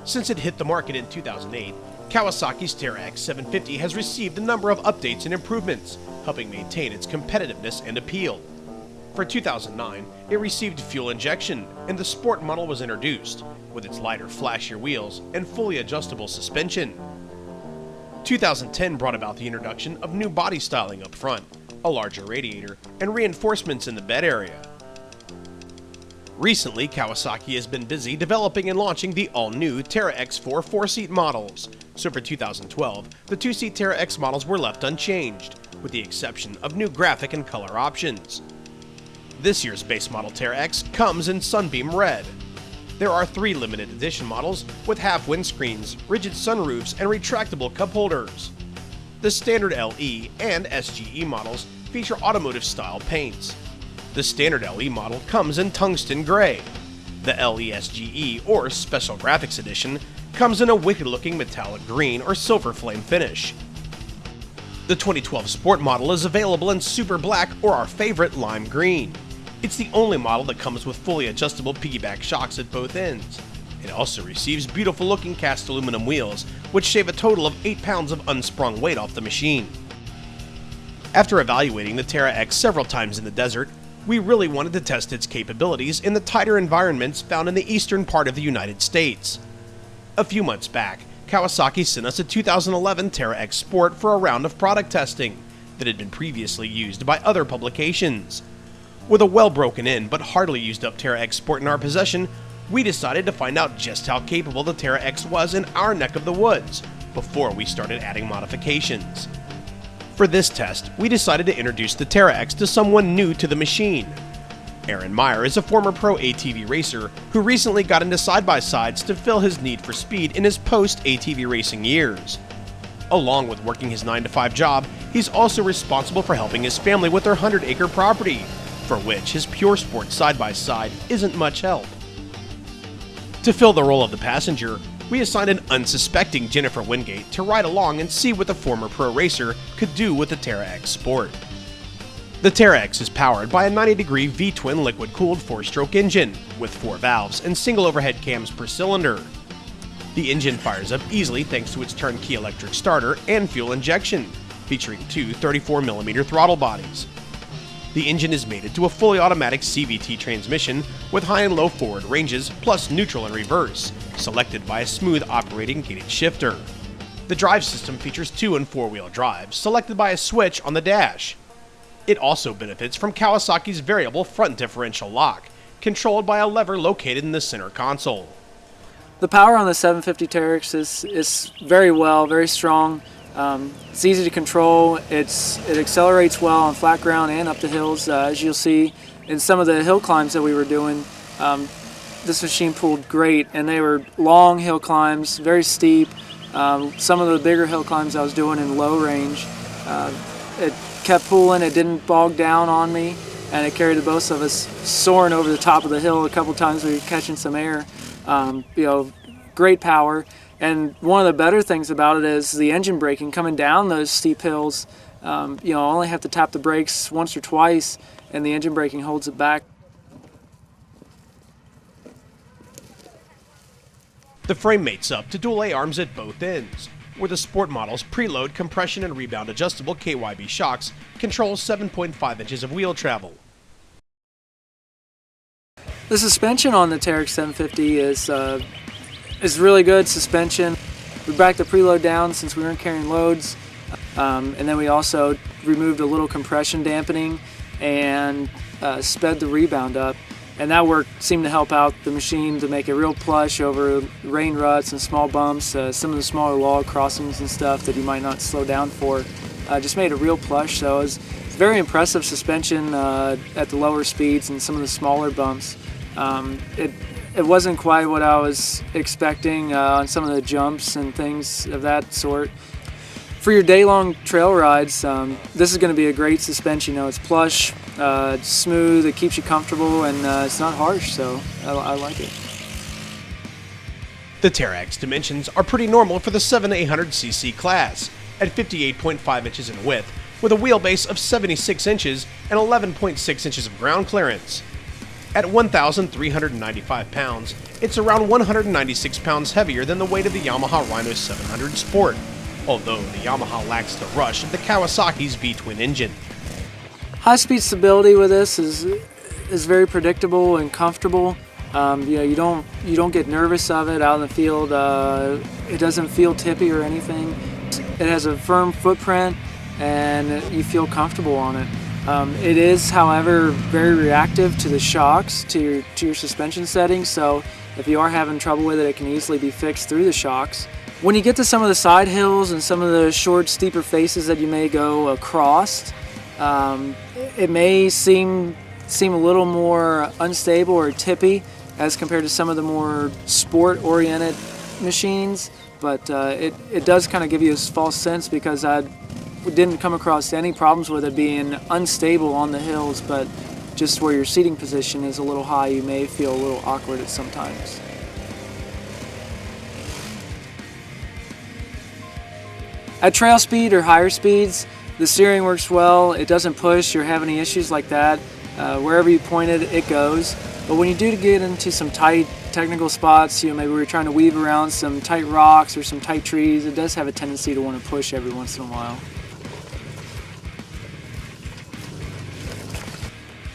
Since it hit the market in 2008, Kawasaki's Teryx 750 has received a number of updates and improvements, helping maintain its competitiveness and appeal. For 2009, it received fuel injection, and the Sport model was introduced, with its lighter, flashier wheels and fully adjustable suspension. 2010 brought about the introduction of new body styling up front, a larger radiator, and reinforcements in the bed area. Recently, Kawasaki has been busy developing and launching the all-new Teryx 4 4-seat models, so for 2012, the 2-seat Teryx models were left unchanged, with the exception of new graphic and color options. This year's base model Teryx comes in Sunbeam Red. There are 3 limited edition models with half windscreens, rigid sunroofs, and retractable cup holders. The standard LE and SGE models feature automotive-style paints. The standard LE model comes in tungsten gray. The LE SGE, or Special Graphics Edition, comes in a wicked-looking metallic green or silver flame finish. The 2012 Sport model is available in super black or our favorite lime green. It's the only model that comes with fully adjustable piggyback shocks at both ends. It also receives beautiful-looking cast aluminum wheels, which shave a total of 8 pounds of unsprung weight off the machine. After evaluating the Teryx several times in the desert, we really wanted to test its capabilities in the tighter environments found in the eastern part of the United States. A few months back, Kawasaki sent us a 2011 Teryx Sport for a round of product testing that had been previously used by other publications. With a well broken in but hardly used up Teryx Sport in our possession, we decided to find out just how capable the Teryx was in our neck of the woods before we started adding modifications. For this test, we decided to introduce the Teryx to someone new to the machine. Meyer is a former pro ATV racer who recently got into side-by-sides to fill his need for speed in his post-ATV racing years. Along with working his 9-to-5 job, he's also responsible for helping his family with their 100-acre property, for which his pure sport side-by-side isn't much help. To fill the role of the passenger, we assigned an unsuspecting Jennifer Wingate to ride along and see what the former pro racer could do with the Teryx Sport. The Teryx is powered by a 90-degree V-twin liquid-cooled 4-stroke engine with 4 valves and single overhead cams per cylinder. The engine fires up easily thanks to its turnkey electric starter and fuel injection, featuring 2 34mm throttle bodies. The engine is mated to a fully automatic Cvt transmission with high and low forward ranges plus neutral and reverse, selected by a smooth operating gated shifter. The drive system features 2- and 4-wheel drive, selected by a switch on the dash. It also benefits from Kawasaki's variable front differential lock, controlled by a lever located in the center console. The power on the 750 Teryx is very strong. It's easy to control. It accelerates well on flat ground and up the hills. As you'll see in some of the hill climbs that we were doing, this machine pulled great, and they were long hill climbs, very steep. Some of the bigger hill climbs I was doing in low range, it kept pulling. It didn't bog down on me, and it carried the both of us soaring over the top of the hill. A couple times we were catching some air. Great power. And one of the better things about it is the engine braking coming down those steep hills. Only have to tap the brakes once or twice, and the engine braking holds it back. The frame mates up to dual A-arms at both ends, where the Sport model's preload compression and rebound adjustable KYB shocks control 7.5 inches of wheel travel. The suspension on the Teryx 750 is really good suspension. We backed the preload down since we weren't carrying loads, and then we also removed a little compression dampening and sped the rebound up, and that work seemed to help out the machine to make it real plush over rain ruts and small bumps, some of the smaller log crossings and stuff that you might not slow down for. Just made it real plush, so it's very impressive suspension at the lower speeds and some of the smaller bumps. It wasn't quite what I was expecting on some of the jumps and things of that sort. For your day-long trail rides, this is going to be a great suspension. It's plush, it's smooth, it keeps you comfortable, and it's not harsh, so I like it. The Teryx dimensions are pretty normal for the 7 to 800cc class, at 58.5 inches in width, with a wheelbase of 76 inches and 11.6 inches of ground clearance. At 1,395 pounds, it's around 196 pounds heavier than the weight of the Yamaha Rhino 700 Sport, although the Yamaha lacks the rush of the Kawasaki's V-twin engine. High-speed stability with this is very predictable and comfortable. You don't get nervous of it out in the field. It doesn't feel tippy or anything. It has a firm footprint, and you feel comfortable on it. It is, however, very reactive to the shocks, to your suspension settings, so if you are having trouble with it, it can easily be fixed through the shocks. When you get to some of the side hills and some of the short, steeper faces that you may go across, it may seem a little more unstable or tippy as compared to some of the more sport-oriented machines, but it does kind of give you a false sense, because I didn't come across any problems with it being unstable on the hills, but just where your seating position is a little high, you may feel a little awkward at sometimes. At trail speed or higher speeds, the steering works well. It doesn't push or have any issues like that. Wherever you point it, it goes. But when you do get into some tight technical spots, maybe we're trying to weave around some tight rocks or some tight trees, it does have a tendency to want to push every once in a while.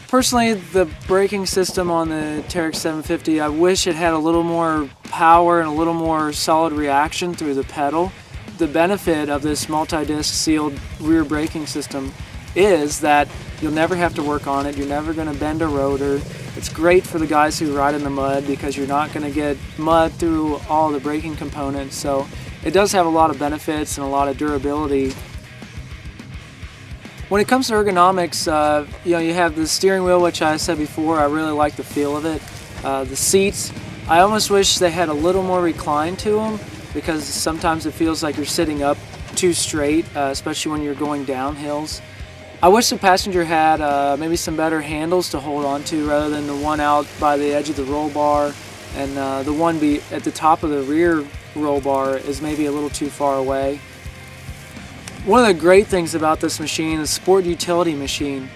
Personally, the braking system on the Teryx 750, I wish it had a little more power and a little more solid reaction through the pedal. The benefit of this multi-disc sealed rear braking system is that you'll never have to work on it. You're never going to bend a rotor. It's great for the guys who ride in the mud, because you're not going to get mud through all the braking components. So it does have a lot of benefits and a lot of durability. When it comes to ergonomics, you have the steering wheel, which I said before, I really like the feel of it. The seats, I almost wish they had a little more recline to them, because sometimes it feels like you're sitting up too straight, especially when you're going down hills. I wish the passenger had maybe some better handles to hold on to, rather than the one out by the edge of the roll bar, and the one at the top of the rear roll bar is maybe a little too far away. One of the great things about this machine is sport utility machine.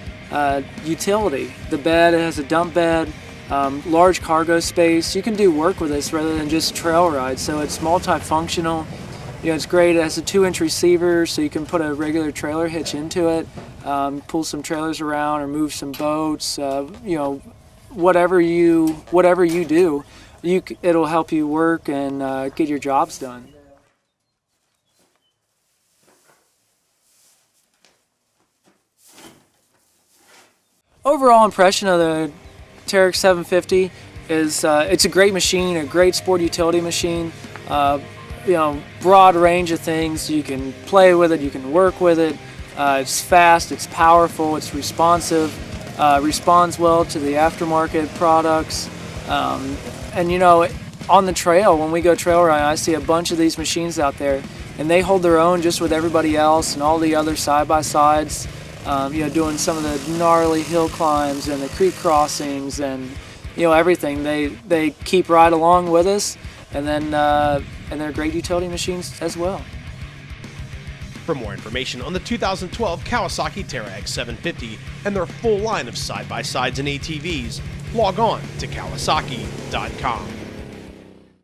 Utility. The bed, it has a dump bed, large cargo space. You can do work with this rather than just trail ride, so it's multifunctional. It's great. It has a 2-inch receiver, so you can put a regular trailer hitch into it, pull some trailers around or move some boats. Whatever you do, it'll help you work and get your jobs done. Overall impression of the Teryx 750 is it's a great machine, a great sport utility machine. Broad range of things. You can play with it, you can work with it. It's fast, it's powerful, it's responsive, responds well to the aftermarket products. On the trail, when we go trail riding, I see a bunch of these machines out there, and they hold their own just with everybody else and all the other side-by-sides. Doing some of the gnarly hill climbs and the creek crossings and everything. They keep right along with us, and they're great utility machines as well. For more information on the 2012 Kawasaki Teryx 750 and their full line of side-by-sides and ATVs, log on to Kawasaki.com.